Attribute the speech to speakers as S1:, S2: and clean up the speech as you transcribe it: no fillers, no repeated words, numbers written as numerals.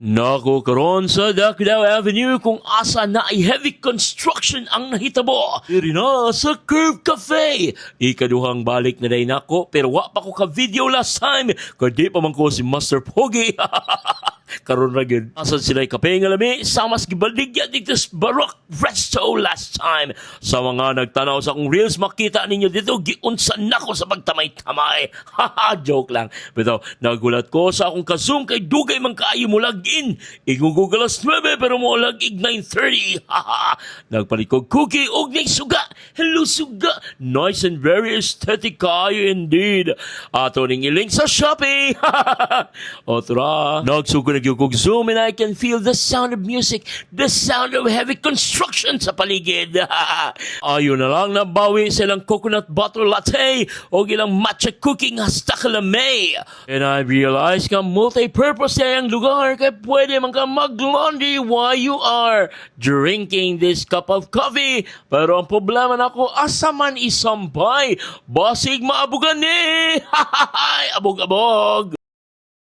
S1: Nako karon sa Dakdaw Avenue kung asa na ay heavy construction ang nahitabo. Diri na sa Curve Cafe. Ikaduhang balik na day nako pero wa pa ko ka video last time. Kadi pa man ko si Master Pogi. Karon ra gyud. Asan sila kape nga lami sa mas gibaligya dito sa Baroque Resto last time. Sa mga nagtanaw sa akong reels makita ninyo dito giunsan nako sa pagtamay-tamay. Haha, joke lang. Pero nagulat ko sa akong ka-zoom kay dugay man kaayo mo login. Igugugol alas 9 pero mo lagig 9:30. Haha. Nagpalikog cookie og nay suga. Hello suga. Nice and very aesthetic kayo indeed. Ato ning i-link sa Shopee. O tara. Nagsugod kog zoom and I can feel the sound of music, the sound of heavy construction sa paligid. Ayun na lang nabawi silang coconut butter latte o ilang matcha cooking hasta kalamay. And I realized nga multi-purpose na yung lugar kaya pwede man ka mag-laundry while you are drinking this cup of coffee. Pero ang problema na ako, asa man isampay, basig maabugan ni. Abog-abog.